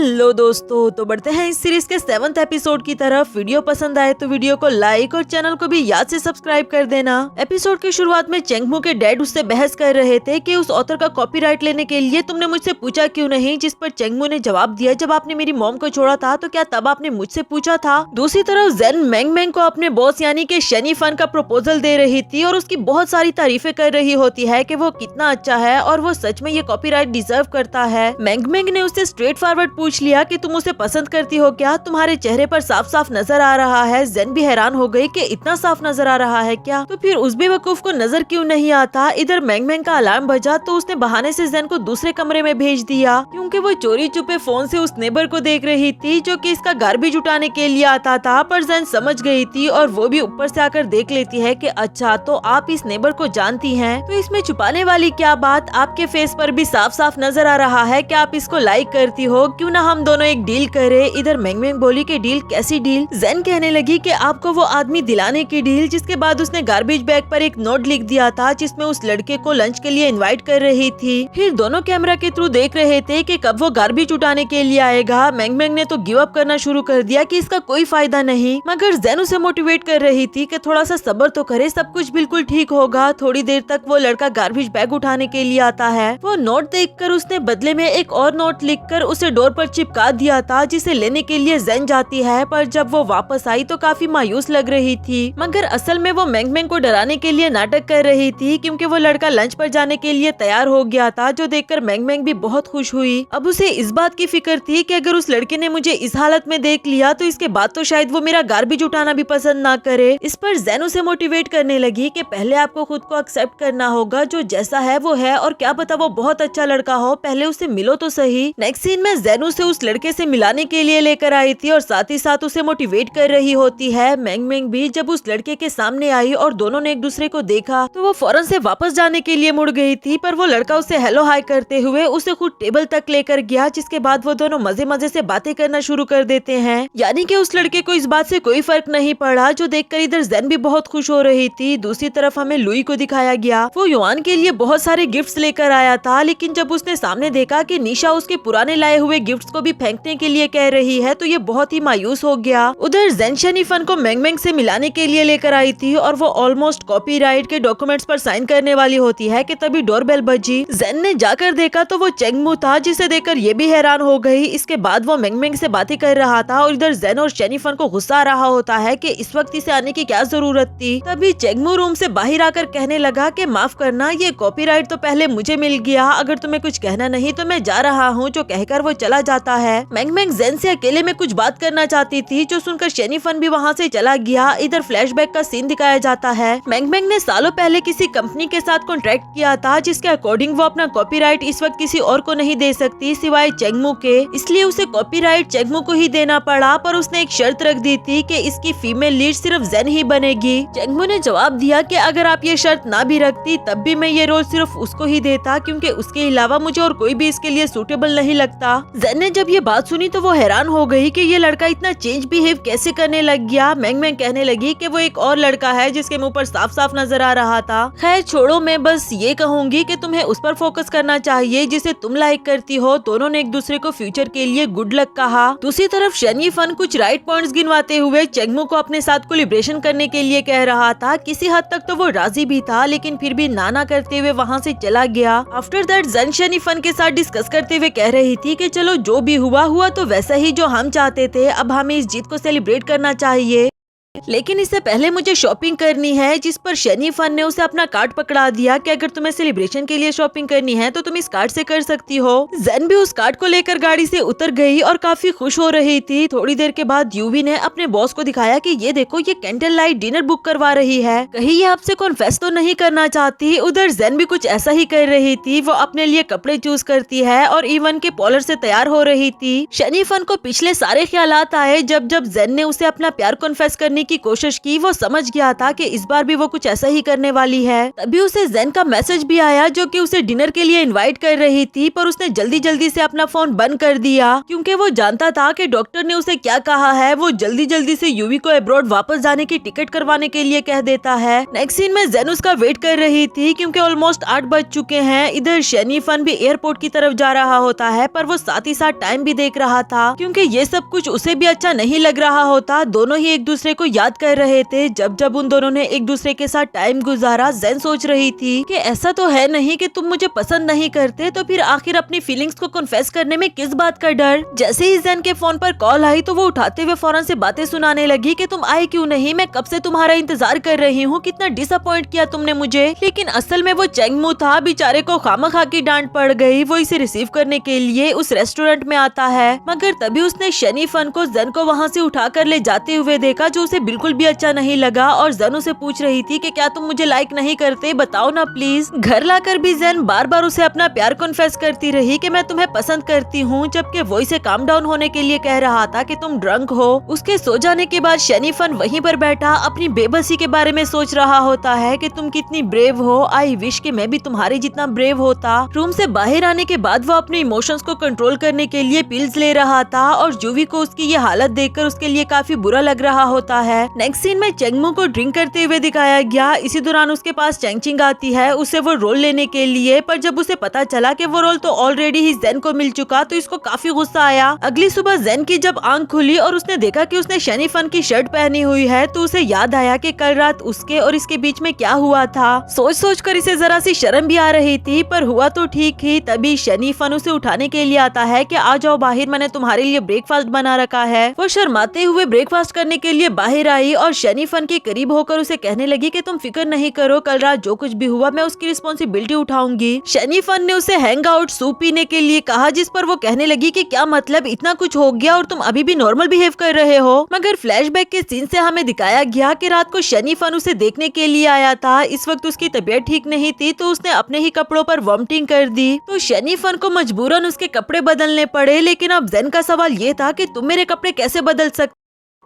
Hello दोस्तों, तो बढ़ते हैं इस सीरीज के 7th एपिसोड की तरफ। वीडियो पसंद आए तो वीडियो को लाइक और चैनल को भी याद से सब्सक्राइब कर देना। एपिसोड की शुरुआत में चेंगमू के डैड उससे बहस कर रहे थे कि उस ऑथर का कॉपीराइट लेने के लिए तुमने मुझसे पूछा क्यों नहीं, जिस पर चेंगमू ने जवाब दिया, जब आपने मेरी मॉम को छोड़ा था तो क्या तब आपने मुझसे पूछा था। दूसरी तरफ जेन मैंग को अपने बॉस यानी कि शनी फन का प्रपोजल दे रही थी और उसकी बहुत सारी तारीफें कर रही होती है कि वो कितना अच्छा है और वो सच में ये कॉपीराइट डिजर्व करता है। मैंग ने उससे स्ट्रेट फॉरवर्ड पूछ लिया कि तुम उसे पसंद करती हो क्या, तुम्हारे चेहरे पर साफ साफ नजर आ रहा है। जेन भी हैरान हो गई कि इतना साफ नजर आ रहा है क्या, तो फिर उस बेवकूफ को नजर क्यों नहीं आता। इधर मैंग का अलार्म बजा तो उसने बहाने से जेन को दूसरे कमरे में भेज दिया, क्योंकि वो चोरी छुपे फोन से उस नेबर को देख रही थी जो कि इसका गार्बेज उठाने के लिए आता था। पर जेन समझ गई थी और वो भी ऊपर से आकर देख लेती है कि अच्छा तो आप इस नेबर को जानती हैं, तो इसमें छुपाने वाली क्या बात, आपके फेस पर भी साफ साफ नजर आ रहा है कि आप इसको लाइक करती हो, क्यों ना हम दोनों एक डील करें। इधर मैंग बोली कि डील, कैसी डील। जेन कहने लगी कि आपको वो आदमी दिलाने की डील। जिसके बाद उसने गार्बेज बैग पर एक नोट लिख दिया था जिसमें उस लड़के को लंच के लिए इनवाइट कर रही थी। फिर दोनों कैमरा के थ्रू देख रहे थे कि कब वो गार्बेज उठाने के लिए आएगा। मैंग ने तो गिव अप करना शुरू कर दिया कि इसका कोई फायदा नहीं, मगर जेन उसे मोटिवेट कर रही थी कि थोड़ा सा सब्र तो करे, सब कुछ बिल्कुल ठीक होगा। थोड़ी देर तक वो लड़का गार्बेज बैग उठाने के लिए आता है। वो नोट देखकर उसने बदले में एक और नोट लिखकर उसे डोर पर चिपका दिया था, जिसे लेने के लिए जेन जाती है। पर जब वो वापस आई तो काफी मायूस लग रही थी, मगर असल में वो मैंग को डराने के लिए नाटक कर रही थी, क्योंकि वो लड़का लंच पर जाने के लिए तैयार हो गया था, जो देखकर मैंग भी बहुत खुश हुई। अब उसे इस बात की फिक्र थी कि अगर उस लड़के ने मुझे इस हालत में देख लिया तो इसके बाद तो शायद वो मेरा गार्बेज उठाना भी पसंद ना करे। इस पर जेन उसे मोटिवेट करने लगी कि पहले आपको खुद को एक्सेप्ट करना होगा, जो जैसा है वो है, और क्या पता वो बहुत अच्छा लड़का हो, पहले उससे मिलो तो सही। नेक्स्ट सीन में जेन उसे उस लड़के से मिलाने के लिए लेकर आई थी और साथ ही साथ उसे मोटिवेट कर रही होती है। मैंग भी जब उस लड़के के सामने आई और दोनों ने एक दूसरे को देखा तो वो फौरन से वापस जाने के लिए मुड़ गई थी, पर वो लड़का उसे हेलो हाय करते हुए उसे खुद टेबल तक लेकर गया, जिसके बाद वो दोनों मजे मजे से बातें करना शुरू कर देते हैं। यानी कि उस लड़के को इस बात से कोई फर्क नहीं पड़ा, जो देखकर इधर जेन भी बहुत खुश हो रही थी। दूसरी तरफ हमें लुई को दिखाया गया। वो युआन के लिए बहुत सारे गिफ्ट्स लेकर आया था, लेकिन जब उसने सामने देखा कि निशा उसके पुराने लाए हुए गिफ्ट्स को भी फेंकने के लिए कह रही है, तो ये बहुत ही मायूस हो गया। उधर जेन शनी फन को मैंग से मिलाने के लिए लेकर आई थी और वो ऑलमोस्ट कॉपीराइट के डॉक्यूमेंट्स पर साइन करने वाली होती है कि तभी डोरबेल बजी। जेन ने जाकर देखा तो वो चेंगमू था, जिसे देखकर ये भी हैरान हो गई। इसके बाद वो मैंग से बातें कर रहा था और इधर जेन और शनी फन को गुस्सा आ रहा होता है कि इस वक्त इसे आने की क्या जरूरत थी। तभी चेंगमू रूम से बाहर आकर कहने लगा कि माफ करना, ये कॉपीराइट तो पहले मुझे मिल गया, अगर तुम्हें कुछ कहना नहीं तो मैं जा रहा हूँ, जो कहकर वो चला जाता है। मैंग जेन से अकेले में कुछ बात करना चाहती थी, जो सुनकर शनी फन भी वहाँ से चला गया। इधर फ्लैशबैक का सीन दिखाया जाता है। मैंग ने सालों पहले किसी कंपनी के साथ कॉन्ट्रैक्ट किया था, जिसके अकॉर्डिंग वो अपना कॉपीराइट इस वक्त किसी और को नहीं दे सकती सिवाय चेंगमू के, इसलिए उसे कॉपीराइट चेंगमू को ही देना पड़ा। पर उसने एक शर्त रख दी थी कि इसकी फीमेल लीड सिर्फ जेन ही बनेगी। चेंगमू ने जवाब दिया कि अगर आप ये शर्त ना भी रखती तब भी मैं ये रोल सिर्फ उसको ही देता, क्योंकि उसके अलावा मुझे और कोई भी इसके लिए सूटेबल नहीं लगता। जेन ने जब ये बात सुनी तो वो हैरान हो गई कि ये लड़का इतना चेंज बिहेव कैसे करने लग गया। मैंग कहने लगी कि वो एक और लड़का है जिसके मुंह पर साफ साफ नजर आ रहा था। खैर छोड़ो, मैं बस ये कहूंगी कि तुम्हें उस पर फोकस करना चाहिए जिसे तुम लाइक करती हो। दोनों ने एक दूसरे को फ्यूचर के लिए गुड लक कहा। दूसरी तरफ शनी फन कुछ राइट पॉइंट्स गिनवाते हुए चेंगमू को अपने साथ कोलिब्रेशन करने के लिए कह रहा था। किसी हद तक तो वो राजी भी था, लेकिन फिर भी नाना करते हुए वहाँ से चला गया। आफ्टर दैट जेन शनी फन के साथ डिस्कस करते हुए कह रही थी कि चलो जो भी हुआ हुआ तो वैसा ही जो हम चाहते थे, अब हमें इस जीत को सेलिब्रेट करना चाहिए, लेकिन इससे पहले मुझे शॉपिंग करनी है। जिस पर शनी फन ने उसे अपना कार्ड पकड़ा दिया कि अगर तुम्हें सेलिब्रेशन के लिए शॉपिंग करनी है तो तुम इस कार्ड से कर सकती हो। जेन भी उस कार्ड को लेकर गाड़ी से उतर गई और काफी खुश हो रही थी। थोड़ी देर के बाद यूवी ने अपने बॉस को दिखाया कि ये देखो, ये कैंडल लाइट डिनर बुक करवा रही है, कहीं ये आपसे कॉन्फेस तो नहीं करना चाहती। उधर जेन भी कुछ ऐसा ही कर रही थी। वो अपने लिए कपड़े चूज करती है और इवन के पॉलर से तैयार हो रही थी। शनी फन को पिछले सारे ख्यालात आए जब जेन ने उसे अपना प्यार कॉन्फेस करने की कोशिश की, वो समझ गया था कि इस बार भी वो कुछ ऐसा ही करने वाली है। तभी उसे जेन का मैसेज भी आया जो कि उसे डिनर के लिए इनवाइट कर रही थी, पर उसने जल्दी जल्दी से अपना फोन बंद कर दिया क्योंकि वो जानता था कि डॉक्टर ने उसे क्या कहा है। वो जल्दी जल्दी से यूवी को अब्रॉड वापस जाने की टिकट करवाने के लिए कह देता है। नेक्स्ट सीन में जेन उसका वेट कर रही थी क्योंकि ऑलमोस्ट 8 बज चुके हैं। इधर शनी फन भी एयरपोर्ट की तरफ जा रहा होता है, पर वो साथ ही साथ टाइम भी देख रहा था क्योंकि ये सब कुछ उसे भी अच्छा नहीं लग रहा होता। दोनों ही एक दूसरे को याद कर रहे थे। जब जब उन दोनों ने एक दूसरे के साथ टाइम गुजारा, जेन सोच रही थी कि ऐसा तो है नहीं कि तुम मुझे पसंद नहीं करते, तो फिर आखिर अपनी फीलिंग्स को कन्फेस करने में किस बात का डर। जैसे ही जेन के फोन पर कॉल आई तो वो उठाते हुए फौरन से बातें सुनाने लगी कि तुम आए क्यों नहीं, मैं कब से तुम्हारा इंतजार कर रही हूँ, कितना डिसअपॉइंट किया तुमने मुझे। लेकिन असल में वो चेंगमू था, बेचारे को खामखा की डांट पड़ गई। वो इसे रिसीव करने के लिए उस रेस्टोरेंट में आता है, मगर तभी उसने शनी फन को जेन को वहाँ से उठाकर ले जाते हुए देखा, जो उसे बिल्कुल भी अच्छा नहीं लगा। और जेन उसे पूछ रही थी कि क्या तुम मुझे लाइक नहीं करते, बताओ ना प्लीज। घर लाकर भी जेन बार बार उसे अपना प्यार कन्फेस करती रही कि मैं तुम्हें पसंद करती हूँ, जबकि वो इसे काम डाउन होने के लिए कह रहा था कि तुम ड्रंक हो। उसके सो जाने के बाद शनी फन वहीं पर बैठा अपनी बेबसी के बारे में सोच रहा होता है कि तुम कितनी ब्रेव हो, आई विश कि मैं भी तुम्हारे जितना ब्रेव होता। रूम से बाहर आने के बाद वो अपने इमोशंस को कंट्रोल करने के लिए पिल्स ले रहा था और जूवी को उसकी ये हालत देखकर उसके लिए काफी बुरा लग रहा होता है। नेक्स्ट सीन में चेंगमू को ड्रिंक करते हुए दिखाया गया। इसी दौरान उसके पास चेंगचिंग आती है उसे वो रोल लेने के लिए, पर जब उसे पता चला कि वो रोल तो ऑलरेडी ही जेन को मिल चुका तो इसको काफी गुस्सा आया। अगली सुबह जेन की जब आंख खुली और उसने देखा कि उसने शनी फन की शर्ट पहनी हुई है, तो उसे याद आया कि कल रात उसके और इसके बीच में क्या हुआ था। सोच सोच कर इसे जरा सी शर्म भी आ रही थी, पर हुआ तो ठीक ही। तभी शनी फन उसे उठाने के लिए आता है कि आ जाओ बाहर, मैंने तुम्हारे लिए ब्रेकफास्ट बना रखा है। वो शर्माते हुए ब्रेकफास्ट करने के लिए बाहर आई और शनी फन के करीब होकर उसे कहने लगी कि तुम फिक्र नहीं करो, कल रात जो कुछ भी हुआ मैं उसकी रिस्पॉन्सिबिलिटी उठाऊंगी। शनी फन ने उसे हैंग आउट सूप पीने के लिए कहा, जिस पर वो कहने लगी कि क्या मतलब, इतना कुछ हो गया और तुम अभी भी नॉर्मल बिहेव कर रहे हो। मगर फ्लैशबैक के सीन से हमें दिखाया गया कि रात को शनी फन उसे देखने के लिए आया था। इस वक्त उसकी तबीयत ठीक नहीं थी तो उसने अपने ही कपड़ों पर वॉमिटिंग कर दी, तो शनी फन को मजबूरन उसके कपड़े बदलने पड़े। लेकिन अब जेन का सवाल ये था कि तुम मेरे कपड़े कैसे बदल सकते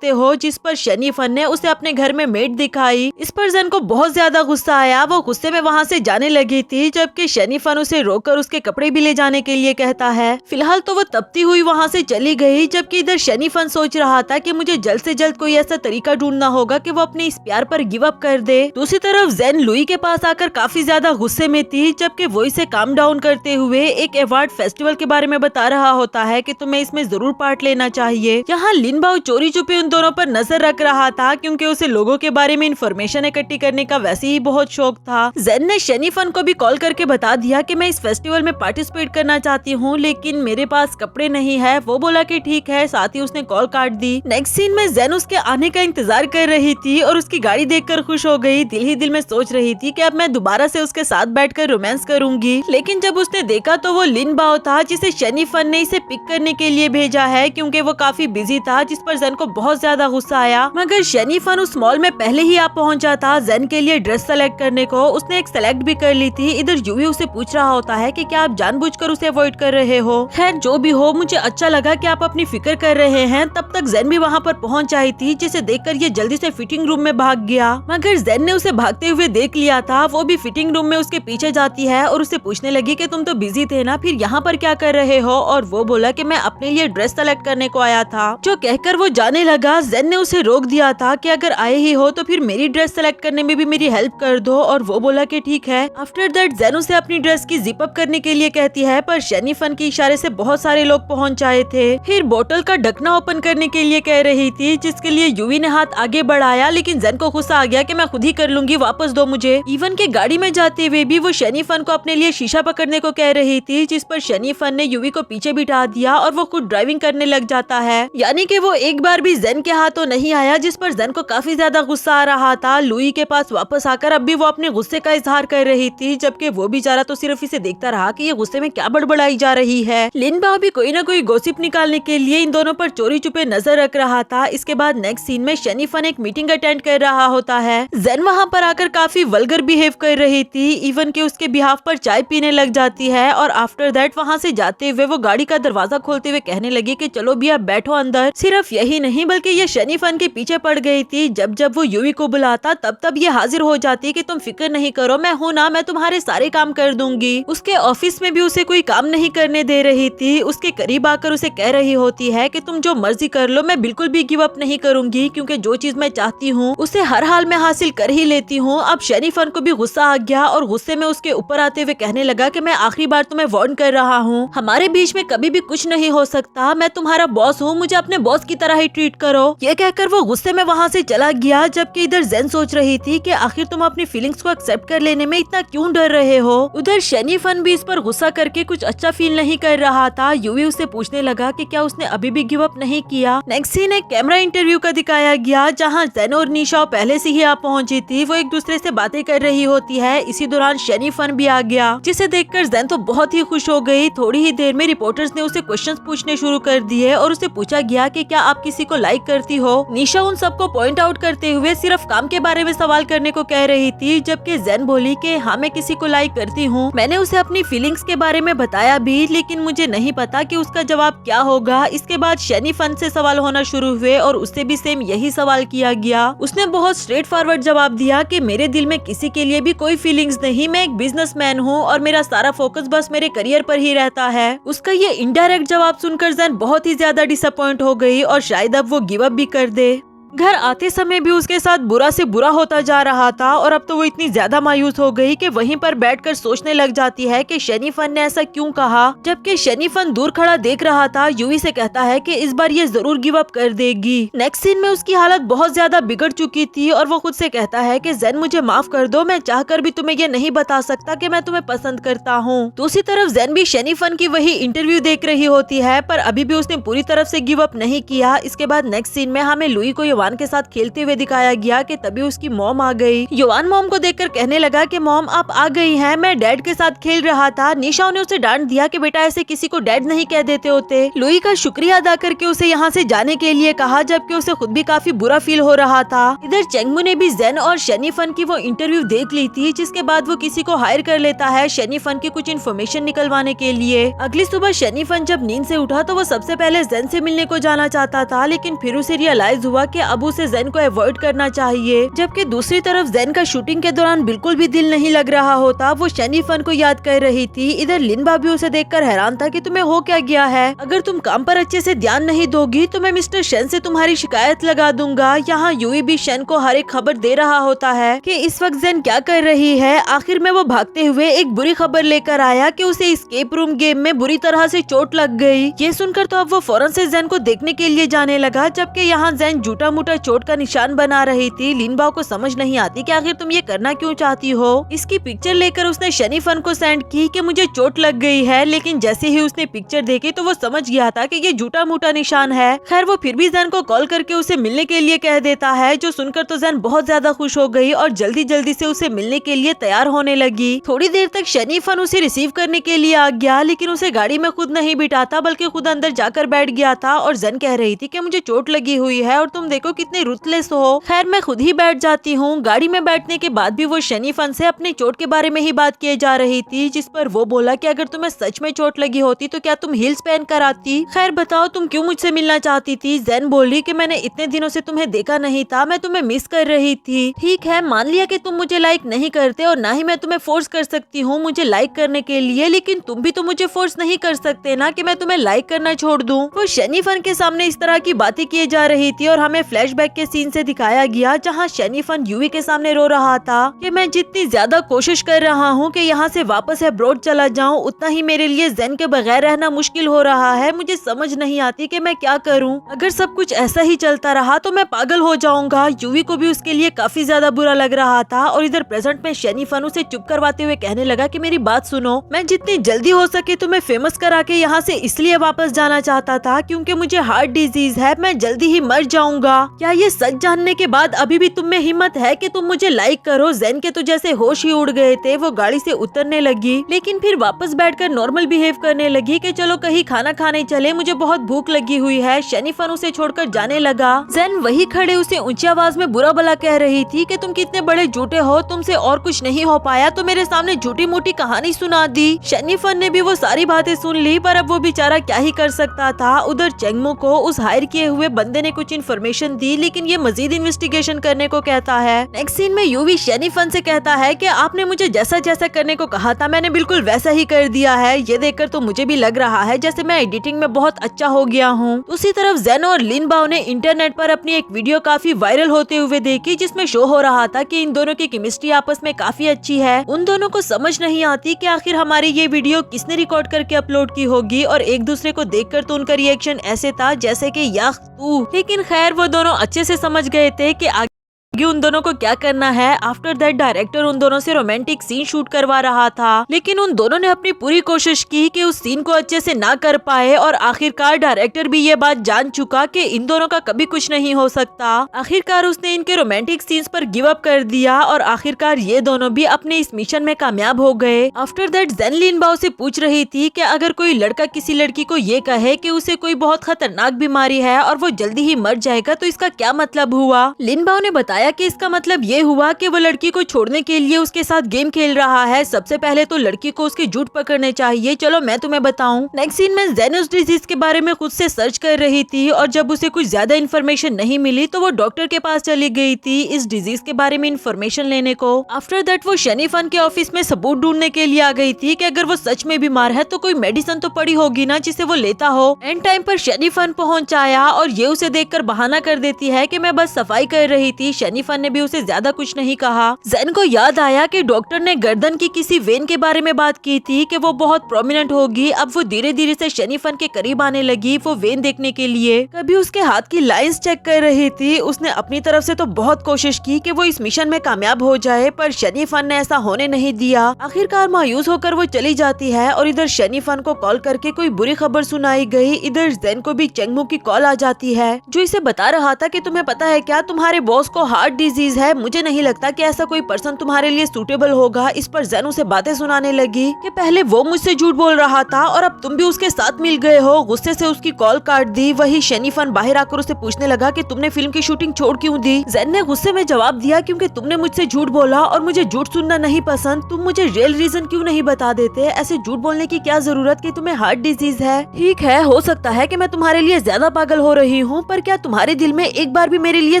हो, जिस पर शनी फन ने उसे अपने घर में मेड दिखाई। इस पर जेन को बहुत ज्यादा गुस्सा आया। वो गुस्से में वहाँ से जाने लगी थी, जबकि शनी फन उसे रोककर उसके कपड़े भी ले जाने के लिए कहता है। फिलहाल तो वो तपती हुई वहाँ से चली गई, जबकि इधर शनी फन सोच रहा था कि मुझे जल्द से जल्द कोई ऐसा तरीका ढूंढना होगा कि वो अपने इस प्यार पर गिव अप कर दे। दूसरी तरफ जेन लुई के पास आकर काफी ज्यादा गुस्से में थी, जबकि वो इसे काम डाउन करते हुए एक अवार्ड फेस्टिवल के बारे में बता रहा होता है कि तुम्हें इसमें जरूर पार्ट लेना चाहिए। यहाँ लिन बाओ चोरी छुपे दोनों पर नजर रख रहा था क्योंकि उसे लोगों के बारे में इंफॉर्मेशन इकट्ठी करने का वैसे ही बहुत शौक था। जेन ने शनी फन को भी कॉल करके बता दिया कि मैं इस फेस्टिवल में पार्टिसिपेट करना चाहती हूँ, लेकिन मेरे पास कपड़े नहीं है। वो बोला कि ठीक है, साथ ही उसने कॉल काट दी। नेक्स्ट सीन में जेन उसके आने का इंतजार कर रही थी और उसकी गाड़ी देखकर खुश हो गई। दिल ही दिल में सोच रही थी कि अब मैं दोबारा से उसके साथ बैठकर रोमांस करूंगी। लेकिन जब उसने देखा तो वो लिन बाओ था, जिसे शनी फन ने इसे पिक करने के लिए भेजा है क्योंकि वो काफी बिजी था, जिस पर जेन को बहुत ज्यादा गुस्सा आया। मगर शनी फन उस मॉल में पहले ही आ पहुंचा था जेन के लिए ड्रेस सेलेक्ट करने को। उसने एक सेलेक्ट भी कर ली थी। इधर यूवी उसे पूछ रहा होता है कि क्या आप जानबूझकर उसे अवॉइड कर रहे हो। खैर जो भी हो, मुझे अच्छा लगा कि आप अपनी फिक्र कर रहे हैं। तब तक जेन भी वहाँ पर पहुँच आई थी, जिसे देखकर ये जल्दी से फिटिंग रूम में भाग गया। मगर जेन ने उसे भागते हुए देख लिया था। वो भी फिटिंग रूम में उसके पीछे जाती है और उसे पूछने लगी कि तुम तो बिजी थे ना, फिर यहाँ पर क्या कर रहे हो। और वो बोला कि मैं अपने लिए ड्रेस सेलेक्ट करने को आया था। जो कहकर वो जाने लगा, जेन ने उसे रोक दिया था कि अगर आए ही हो तो फिर मेरी ड्रेस सेलेक्ट करने में भी मेरी हेल्प कर दो। और वो बोला कि ठीक है। आफ्टर दैट जेन उसे अपनी ड्रेस की जिप अप करने के लिए कहती है, पर शनी फन के इशारे से बहुत सारे लोग पहुंच आए थे। फिर बोतल का ढकना ओपन करने के लिए कह रही थी, जिसके लिए यूवी ने हाथ आगे बढ़ाया, लेकिन जेन को गुस्सा आ गया कि मैं खुद ही कर लूंगी, वापस दो मुझे। इवन के गाड़ी में जाते हुए भी वो शनी फन को अपने लिए शीशा पकड़ने को कह रही थी, जिस पर शनी फन ने यूवी को पीछे बिठा दिया और वो खुद ड्राइविंग करने लग जाता है। यानी कि वो एक बार भी जेन के हाथों नहीं आया, जिस पर जेन को काफी ज्यादा गुस्सा आ रहा था। लुई के पास वापस आकर अब भी वो अपने गुस्से का इजहार कर रही थी, जबकि वो बेचारा तो सिर्फ इसे देखता रहा कि ये गुस्से में क्या बड़बड़ाई जा रही है। लिन बाओ भी कोई ना कोई गॉसिप निकालने के लिए इन दोनों पर चोरी छुपे नजर रख रहा था। इसके बाद नेक्स्ट सीन में शनी फन एक मीटिंग अटेंड कर रहा होता है। जेन वहाँ पर आकर काफी वल्गर बिहेव कर रही थी, इवन के उसके बिहाफ पर चाय पीने लग जाती है। और आफ्टर दैट वहाँ से जाते हुए वो गाड़ी का दरवाजा खोलते हुए कहने लगी कि चलो भी अब बैठो अंदर। सिर्फ यही नहीं बल्कि कि ये शनी फन के पीछे पड़ गई थी। जब जब वो यूवी को बुलाता तब तब ये हाजिर हो जाती कि तुम फिक्र नहीं करो, मैं हूँ ना, मैं तुम्हारे सारे काम कर दूंगी। उसके ऑफिस में भी उसे कोई काम नहीं करने दे रही थी। उसके करीब आकर उसे कह रही होती है कि तुम जो मर्जी कर लो, मैं बिल्कुल भी गिव अप नहीं करूंगी, क्योंकि जो चीज मैं चाहती हूँ उसे हर हाल में हासिल कर ही लेती हूँ। अब शनी फन को भी गुस्सा आ गया और गुस्से में उसके ऊपर आते हुए कहने लगा कि मैं आखिरी बार तुम्हें वार्न कर रहा हूँ, हमारे बीच में कभी भी कुछ नहीं हो सकता, मैं तुम्हारा बॉस हूँ, मुझे अपने बॉस की तरह ही ट्रीट करो। ये कहकर वो गुस्से में वहाँ से चला गया। जबकि इधर जेन सोच रही थी कि आखिर तुम अपनी फीलिंग्स को एक्सेप्ट कर लेने में इतना क्यों डर रहे हो। उधर शनी फन भी इस पर गुस्सा करके कुछ अच्छा फील नहीं कर रहा था। यूवी उससे पूछने लगा कि क्या उसने अभी भी गिव अप नहीं किया। नेक्स्ट सीन एक कैमरा इंटरव्यू का दिखाया गया, जहाँ जेन और निशा पहले से ही आ पहुंची थी। वो एक दूसरे से बातें कर रही होती है। इसी दौरान शनी फन भी आ गया, जिसे देखकर जेन तो बहुत ही खुश हो गई। थोड़ी ही देर में रिपोर्टर्स ने उसे क्वेश्चंस पूछने शुरू कर दिए और उसे पूछा गया कि क्या आप किसी को लाइक करती हो। निशा उन सबको पॉइंट आउट करते हुए सिर्फ काम के बारे में सवाल करने को कह रही थी, जबकि जेन बोली कि हाँ, मैं किसी को लाइक करती हूँ। मैंने उसे अपनी फीलिंग्स के बारे में बताया भी, लेकिन मुझे नहीं पता कि उसका जवाब क्या होगा। इसके बाद शनी फन से सवाल होना शुरू हुए और उससे भी सेम यही सवाल किया गया। उसने बहुत स्ट्रेट फॉरवर्ड जवाब दिया कि मेरे दिल में किसी के लिए भी कोई फीलिंग्स नहीं, मैं एक बिजनेसमैन हूँ और मेरा सारा फोकस बस मेरे करियर पर ही रहता है। उसका ये इनडायरेक्ट जवाब सुनकर जेन बहुत ही ज्यादा डिसअपॉइंट हो गई और शायद अब वो गिव अप भी कर दे। घर आते समय भी उसके साथ बुरा से बुरा होता जा रहा था और अब तो वो इतनी ज्यादा मायूस हो गई कि वहीं पर बैठकर सोचने लग जाती है कि शनी फन ने ऐसा क्यों कहा। जबकि शनी फन दूर खड़ा देख रहा था, यूवी से कहता है कि इस बार ये जरूर गिव अप कर देगी। नेक्स्ट सीन में उसकी हालत बहुत ज्यादा बिगड़ चुकी थी और वो खुद से कहता है कि जेन मुझे माफ कर दो, मैं चाहकर भी तुम्हें ये नहीं बता सकता कि मैं तुम्हें पसंद करता हूँ। दूसरी तरफ जेन भी शनी फन की वही इंटरव्यू देख रही होती है, पर अभी भी उसने पूरी तरफ से गिव अप नहीं किया। इसके बाद नेक्स्ट सीन में हमें लुई को योवान के साथ खेलते हुए दिखाया गया कि तभी उसकी मॉम आ गई। योवान मॉम को देखकर कहने लगा कि मॉम आप आ गई हैं, मैं डैड के साथ खेल रहा था। निशा ने उसे डांट दिया कि बेटा ऐसे किसी को डैड नहीं कह देते होते। लुई का शुक्रिया अदा करके उसे यहाँ से जाने के लिए कहा, जबकि उसे खुद भी काफी बुरा फील हो रहा था। इधर चेंगमू ने भी जेन और शनी फन की वो इंटरव्यू देख ली थी, जिसके बाद वो किसी को हायर कर लेता है शनी फन की कुछ इन्फॉर्मेशन निकलवाने के लिए। अगली सुबह शनी फन जब नींद से उठा तो वो सबसे पहले जेन से मिलने को जाना चाहता था, लेकिन फिर उसे रियलाइज हुआ कि अब उसे जेन को अवॉइड करना चाहिए। जबकि दूसरी तरफ जेन का शूटिंग के दौरान बिल्कुल भी दिल नहीं लग रहा होता, वो शनी फन को याद कर रही थी। इधर लिनबा भी उसे देखकर हैरान था कि तुम्हें हो क्या गया है, अगर तुम काम पर अच्छे से ध्यान नहीं दोगी तो मैं मिस्टर शेन से तुम्हारी शिकायत लगा दूंगा। यहाँ यूई भी शेन को हर एक खबर दे रहा होता है कि इस वक्त जेन क्या कर रही है। आखिर में वो भागते हुए एक बुरी खबर लेकर आया कि उसे एस्केप रूम गेम में बुरी तरह से चोट लग गई। ये सुनकर तो अब वो फौरन से जेन को देखने के लिए जाने लगा, जबकि यहाँ जेन झूठा मूठा चोट का निशान बना रही थी। लिनबा को समझ नहीं आती कि आखिर तुम ये करना क्यों चाहती हो। इसकी पिक्चर लेकर उसने शनी फन को सेंड की कि मुझे चोट लग गई है, लेकिन जैसे ही उसने पिक्चर देखी तो वो समझ गया था कि ये झूठा मूठा निशान है। खैर वो फिर भी जेन को कॉल करके उसे मिलने के लिए कह देता है, जो सुनकर तो जेन बहुत ज्यादा खुश हो गई और जल्दी जल्दी से उसे मिलने के लिए तैयार होने लगी। थोड़ी देर तक शनी फन उसे रिसीव करने के लिए आ गया, लेकिन उसे गाड़ी में खुद नहीं बिठाता बल्कि खुद अंदर जाकर बैठ गया था और जेन कह रही थी कि मुझे चोट लगी हुई है और तुम देखो कितने रुतलेस हो। खैर मैं खुद ही बैठ जाती हूँ। गाड़ी में बैठने के बाद भी वो शनी फन से अपनी चोट के बारे में ही बात किए जा रही थी, जिस पर वो बोला कि अगर तुम्हें सच में चोट लगी होती तो क्या तुम हील्स पहन कर आती। खैर बताओ तुम क्यों मुझसे मिलना चाहती थी। जेन बोली कि मैंने इतने दिनों से तुम्हें देखा नहीं था, मैं तुम्हें मिस कर रही थी। ठीक है मान लिया कि तुम मुझे लाइक नहीं करते और ना ही मैं तुम्हें फोर्स कर सकती हूँ मुझे लाइक करने के लिए, लेकिन तुम भी तो मुझे फोर्स नहीं कर सकते ना कि मैं तुम्हें लाइक करना छोड़ दूँ। वो शनी फन के सामने इस तरह की बातें किए जा रही थी और हमें फ्लैशबैक के सीन से दिखाया गया, जहाँ शनी फन यूवी के सामने रो रहा था कि मैं जितनी ज्यादा कोशिश कर रहा हूँ कि यहाँ से वापस अब्रॉड चला जाऊँ, उतना ही मेरे लिए जेन के बगैर रहना मुश्किल हो रहा है। मुझे समझ नहीं आती कि मैं क्या करूँ। अगर सब कुछ ऐसा ही चलता रहा तो मैं पागल हो जाऊंगा। यूवी को भी उसके लिए काफी ज्यादा बुरा लग रहा था और इधर प्रेजेंट में शनी फन उसे चुप करवाते हुए कहने लगा कि मेरी बात सुनो, मैं जितनी जल्दी हो सके तुम्हें फेमस करा के यहाँ से इसलिए वापस जाना चाहता था क्योंकि मुझे हार्ट डिजीज है, मैं जल्दी ही मर जाऊंगा। क्या ये सच जानने के बाद अभी भी तुम में हिम्मत है कि तुम मुझे लाइक करो? जेन के तो जैसे होश ही उड़ गए थे, वो गाड़ी से उतरने लगी लेकिन फिर वापस बैठकर नॉर्मल बिहेव करने लगी कि चलो कहीं खाना खाने चले, मुझे बहुत भूख लगी हुई है। शनीफन उसे छोड़कर जाने लगा। जेन वही खड़े उसे ऊंची आवाज में बुरा भला कह रही थी कि तुम कितने बड़े झूठे हो, तुमसे और कुछ नहीं हो पाया तो मेरे सामने झूठी मोटी कहानी सुना दी। शनीफन ने भी वो सारी बातें सुन ली पर अब वो बेचारा क्या ही कर सकता था। उधर चेंगमू को उस हायर किए हुए बंदे ने कुछ इन्फॉर्मेशन दी लेकिन ये मजीद इन्वेस्टिगेशन करने को कहता है। नेक्स्ट सीन में यूवी शनीफन से कहता है कि आपने मुझे जैसा जैसा करने को कहा था मैंने बिल्कुल वैसा ही कर दिया है। ये देखकर तो मुझे भी लग रहा है जैसे मैं एडिटिंग में बहुत अच्छा हो गया हूँ। दूसरी तरफ जेन और लिन बाओ ने इंटरनेट पर अपनी एक वीडियो काफी वायरल होते हुए देखी जिसमें शो हो रहा था कि इन दोनों की केमिस्ट्री आपस में काफी अच्छी है। उन दोनों को समझ नहीं आती कि आखिर हमारी ये वीडियो किसने रिकॉर्ड करके अपलोड की होगी और एक दूसरे को देखकर तो उनका रिएक्शन ऐसे था जैसे कि याख तू। लेकिन खैर वो दोनों अच्छे से समझ गए थे कि आगे उन दोनों को क्या करना है। आफ्टर दैट डायरेक्टर उन दोनों से रोमांटिक सीन शूट करवा रहा था लेकिन उन दोनों ने अपनी पूरी कोशिश की कि उस सीन को अच्छे से ना कर पाए और आखिरकार डायरेक्टर भी ये बात जान चुका कि इन दोनों का कभी कुछ नहीं हो सकता। आखिरकार उसने इनके रोमांटिक सीन्स पर गिव अप कर दिया और आखिरकार ये दोनों भी अपने इस मिशन में कामयाब हो गए। आफ्टर दैट जेन लिन बाओ से पूछ रही थी कि अगर कोई लड़का किसी लड़की को ये कहे कि उसे कोई बहुत खतरनाक बीमारी है और वो जल्दी ही मर जाएगा तो इसका क्या मतलब हुआ। लिन बाओ ने बताया कि इसका मतलब ये हुआ कि वो लड़की को छोड़ने के लिए उसके साथ गेम खेल रहा है। सबसे पहले तो लड़की को उसके झूठ पकड़ने चाहिए। चलो मैं तुम्हें बताऊं। नेक्स्ट सीन में जेन उस डिजीज के बारे में खुद से सर्च कर रही थी और जब उसे कुछ ज्यादा इन्फॉर्मेशन नहीं मिली तो वो डॉक्टर के पास चली गई थी इस डिजीज के बारे में इन्फॉर्मेशन लेने को। आफ्टर दैट वो शनीफन के ऑफिस में सबूत ढूंढने के लिए आ गई थी कि अगर वो सच में बीमार है तो कोई मेडिसिन तो पड़ी होगी ना जिसे वो लेता हो। एंड टाइम पर शनीफन पहुंच आया और ये उसे देखकर बहाना कर देती है कि मैं बस सफाई कर रही थी। शनीफन ने भी उसे ज्यादा कुछ नहीं कहा। जेन को याद आया कि डॉक्टर ने गर्दन की किसी वेन के बारे में बात की थी कि वो बहुत प्रोमिनेंट होगी। अब वो धीरे धीरे से शनीफन के करीब आने लगी वो वेन देखने के लिए। कभी उसके हाथ की लाइंस चेक कर रही थी। उसने अपनी तरफ से तो बहुत कोशिश की कि वो इस मिशन में कामयाब हो जाए पर शनीफन ने ऐसा होने नहीं दिया। आखिरकार मायूस होकर वो चली जाती है और इधर शनीफन को कॉल करके कोई बुरी खबर सुनाई गई। इधर जेन को भी चेंगमू की कॉल आ जाती है जो इसे बता रहा था कि तुम्हें पता है क्या, तुम्हारे बॉस को हार्ट डिजीज है। मुझे नहीं लगता कि ऐसा कोई पर्सन तुम्हारे लिए सूटेबल होगा। इस पर जेन उसे बातें सुनाने लगी कि पहले वो मुझसे झूठ बोल रहा था और अब तुम भी उसके साथ मिल गए हो। गुस्से से उसकी कॉल काट दी। वही शनीफन बाहर आकर उसे पूछने लगा कि तुमने फिल्म की शूटिंग छोड़ क्यों दी। जेन ने गुस्से में जवाब दिया क्योंकि तुमने मुझसे झूठ बोला और मुझे झूठ सुनना नहीं पसंद। तुम मुझे रियल रीजन क्यों नहीं बता देते। ऐसे झूठ बोलने की क्या जरूरत कि तुम्हें हार्ट डिजीज है। ठीक है, हो सकता है कि मैं तुम्हारे लिए ज्यादा पागल हो रही हूँ पर क्या तुम्हारे दिल में एक बार भी मेरे लिए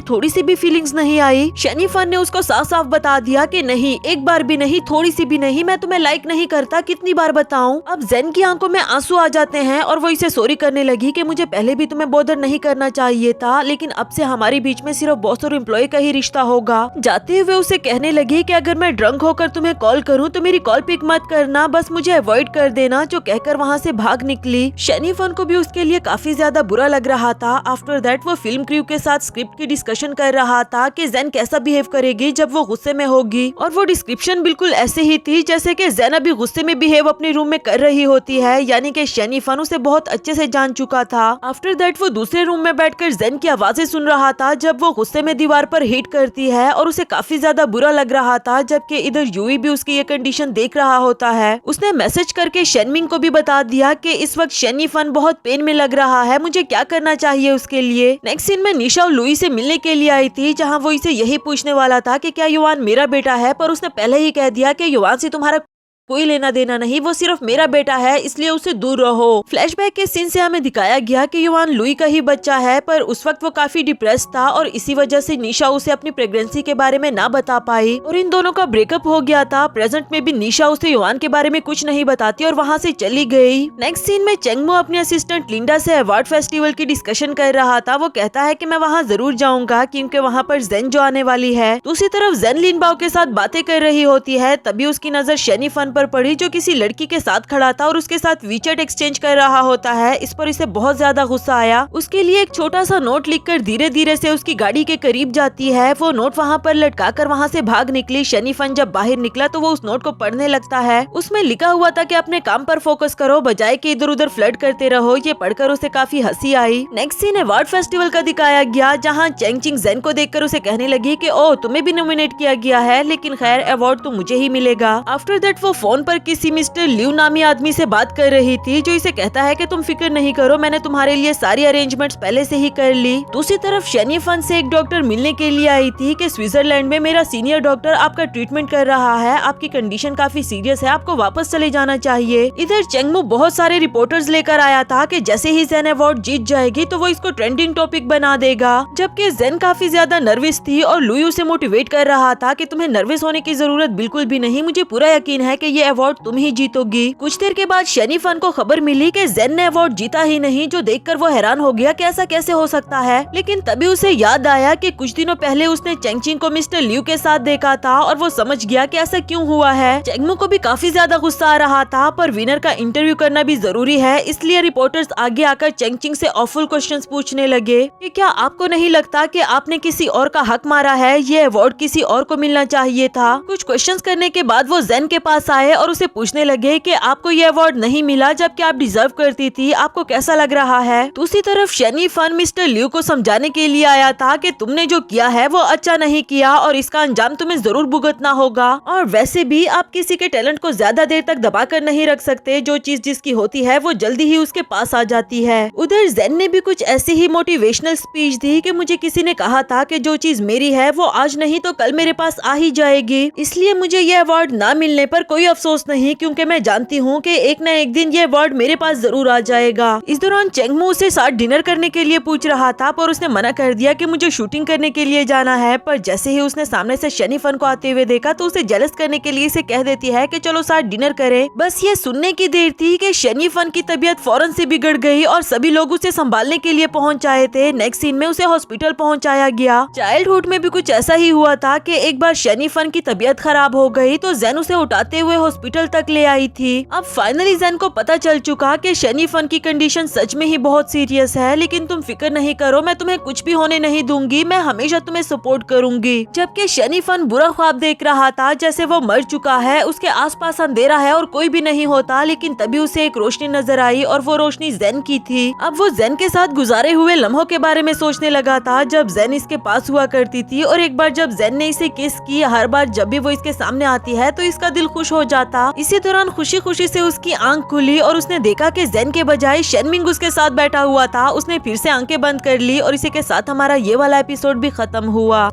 थोड़ी सी भी फीलिंग्स नहीं आई। शनीफन ने उसको साफ साफ बता दिया कि नहीं, एक बार भी नहीं, थोड़ी सी भी नहीं, मैं तुम्हें लाइक नहीं करता। कितनी बार बताऊं। अब जेन की आंखों में आंसू आ जाते हैं और वो इसे सॉरी करने लगी कि मुझे पहले भी तुम्हें बॉदर नहीं करना चाहिए था लेकिन अब से हमारे बीच में सिर्फ बॉस और एम्प्लॉय का ही रिश्ता होगा। जाते हुए उसे कहने लगी कि अगर मैं ड्रंक होकर तुम्हें कॉल करूं तो मेरी कॉल पिक मत करना, बस मुझे अवॉइड कर देना। जो कहकर वहाँ से भाग निकली। शनीफन को भी उसके लिए काफी ज्यादा बुरा लग रहा था। आफ्टर दैट वो फिल्म क्रू के साथ स्क्रिप्ट की डिस्कशन कर रहा था कि जेन कैसा बिहेव करेगी जब वो गुस्से में होगी और वो डिस्क्रिप्शन बिल्कुल ऐसे ही थी जैसे कि जेन अभी गुस्से में बिहेव अपने रूम में कर रही होती है, यानी कि शनीफन उसे बहुत अच्छे से जान चुका था। आफ्टर दैट वो दूसरे रूम में बैठकर जेन की आवाजें सुन रहा था जब वो गुस्से में दीवार पर हिट करती है और उसे काफी ज्यादा बुरा लग रहा था, जबकि इधर यूई भी उसकी ये कंडीशन देख रहा होता है। उसने मैसेज करके शेनमिंग को भी बता दिया कि इस वक्त शनीफन बहुत पेन में लग रहा है, मुझे क्या करना चाहिए उसके लिए। नेक्स्ट सीन में निशा और लुई से मिलने के लिए आई थी जहाँ वो इसे यही पूछने वाला था कि क्या युवान मेरा बेटा है, पर उसने पहले ही कह दिया कि युवान से तुम्हारा कोई लेना देना नहीं, वो सिर्फ मेरा बेटा है इसलिए उससे दूर रहो। फ्लैशबैक के सीन से हमें दिखाया गया कि युवान लुई का ही बच्चा है पर उस वक्त वो काफी डिप्रेस था और इसी वजह से निशा उसे अपनी प्रेगनेंसी के बारे में ना बता पाई और इन दोनों का ब्रेकअप हो गया था। प्रेजेंट में भी निशा उसे युवान के बारे में कुछ नहीं बताती और वहाँ से चली गई। नेक्स्ट सीन में चेंगमो अपनी असिस्टेंट लिंडा से अवार्ड फेस्टिवल की डिस्कशन कर रहा था। वो कहता है कि मैं वहाँ जरूर जाऊंगा क्योंकि वहाँ पर जेन जो आने वाली है। दूसरी तरफ जेन लिन बाओ के साथ बातें कर रही होती है, तभी उसकी नजर शनीफन पर पड़ी जो किसी लड़की के साथ खड़ा था और उसके साथ वीचैट एक्सचेंज कर रहा होता है। इस पर इसे बहुत ज्यादा गुस्सा आया। उसके लिए एक छोटा सा नोट लिखकर धीरे धीरे से उसकी गाड़ी के करीब जाती है। वो नोट वहाँ पर लटका कर वहाँ से भाग निकली। शनी फन जब बाहर निकला तो वो उस नोट को पढ़ने लगता है। उसमें लिखा हुआ था कि अपने काम पर फोकस करो, बजाय कि इधर उधर फ्लर्ट करते रहो। ये पढ़कर उसे काफी हंसी आई। नेक्स्ट सीन अवार्ड फेस्टिवल का दिखाया गया, जहाँ चेंग चिंग जेन को देखकर उसे कहने लगी कि ओ तुम्हें भी नॉमिनेट किया गया है, लेकिन खैर अवार्ड तो मुझे ही मिलेगा। आफ्टर दैट वो फोन पर किसी मिस्टर ल्यू नामी आदमी से बात कर रही थी, जो इसे कहता है कि तुम फिक्र नहीं करो, मैंने तुम्हारे लिए सारी अरेंजमेंट्स पहले से ही कर ली। दूसरी तरफ शनी फन से एक डॉक्टर मिलने के लिए आई थी कि स्विट्जरलैंड में मेरा सीनियर डॉक्टर आपका ट्रीटमेंट कर रहा है, आपकी कंडीशन काफी सीरियस है, आपको वापस चले जाना चाहिए। इधर चेंगमू बहुत सारे रिपोर्टर्स लेकर आया था कि जैसे ही जेन अवार्ड जीत जाएगी तो वो इसको ट्रेंडिंग टॉपिक बना देगा। जबकि जेन काफी ज्यादा नर्वस थी और लुई उसे मोटिवेट कर रहा था कि तुम्हें नर्वस होने की जरूरत बिल्कुल भी नहीं, मुझे पूरा यकीन है कि ये अवार्ड तुम ही जीतोगी। कुछ देर के बाद शनी फन को खबर मिली कि जेन ने अवार्ड जीता ही नहीं, जो देखकर वो हैरान हो गया कि ऐसा कैसे हो सकता है। लेकिन तभी उसे याद आया कि कुछ दिनों पहले उसने चेंगचिंग को मिस्टर ल्यू के साथ देखा था और वो समझ गया कि ऐसा क्यों हुआ है। चेंगमू को भी काफी ज्यादा गुस्सा आ रहा था, पर विनर का इंटरव्यू करना भी जरूरी है, इसलिए रिपोर्टर्स आगे आकर चेंगचिंग से ऑफुल क्वेश्चंस पूछने लगे कि क्या आपको नहीं लगता कि आपने किसी और का हक मारा है, ये अवार्ड किसी और को मिलना चाहिए था। कुछ क्वेश्चंस करने के बाद वो जेन के पास आए और उसे पूछने लगे कि आपको ये अवार्ड नहीं मिला जबकि आप डिजर्व करती थी, आपको कैसा लग रहा है। दूसरी तरफ शनी फन मिस्टर ल्यू को समझाने के लिए आया था कि तुमने जो किया है वो अच्छा नहीं किया और इसका अंजाम तुम्हें जरूर भुगतना होगा, और वैसे भी आप किसी के टैलेंट को ज्यादा देर तक दबा कर नहीं रख सकते, जो चीज जिसकी होती है वो जल्दी ही उसके पास आ जाती है। उधर जेन ने भी कुछ ऐसी ही मोटिवेशनल स्पीच दी कि मुझे किसी ने कहा था कि जो चीज मेरी है वो आज नहीं तो कल मेरे पास आ ही जाएगी, इसलिए मुझे ये अवार्ड ना मिलने पर कोई अफसोस नहीं, क्योंकि मैं जानती हूँ कि एक न एक दिन ये अवार्ड मेरे पास जरूर आ जाएगा। इस दौरान चेंगमू उसे साथ डिनर करने के लिए पूछ रहा था, पर उसने मना कर दिया कि मुझे शूटिंग करने के लिए जाना है। पर जैसे ही उसने सामने से शनी फन को आते हुए देखा तो उसे जेलस करने के लिए इसे कह देती है कि चलो साथ डिनर करें। बस ये सुनने की देर थी कि शनी फन की तबीयत फौरन से बिगड़ गई और सभी लोग उसे संभालने के लिए पहुंच आए थे। नेक्स्ट सीन में उसे हॉस्पिटल पहुंचाया गया। चाइल्डहुड में भी कुछ ऐसा ही हुआ था कि एक बार शनी फन की तबीयत खराब हो गई तो जेन उसे उठाते हुए हॉस्पिटल तक ले आई थी। अब फाइनली जेन को पता चल चुका कि शनी फन की कंडीशन सच में ही बहुत सीरियस है, लेकिन तुम फिक्र नहीं करो, मैं तुम्हें कुछ भी होने नहीं दूंगी, मैं हमेशा तुम्हें सपोर्ट करूंगी। जबकि शनी फन बुरा ख्वाब देख रहा था जैसे वो मर चुका है, उसके आसपास अंधेरा है और कोई भी नहीं होता, लेकिन तभी उसे एक रोशनी नजर आई और वो रोशनी जेन की थी। अब वो जेन के साथ गुजारे हुए लम्हों के बारे में सोचने लगा था जब जेन इसके पास हुआ करती थी, और एक बार जब जेन ने इसे किस की, हर बार जब भी वो इसके सामने आती है तो इसका दिल खुश हो जाता। इसी दौरान खुशी खुशी से उसकी आंख खुली और उसने देखा कि जेन के बजाय शेनमिंग उसके साथ बैठा हुआ था। उसने फिर से आंखें बंद कर ली और इसी के साथ हमारा ये वाला एपिसोड भी खत्म हुआ।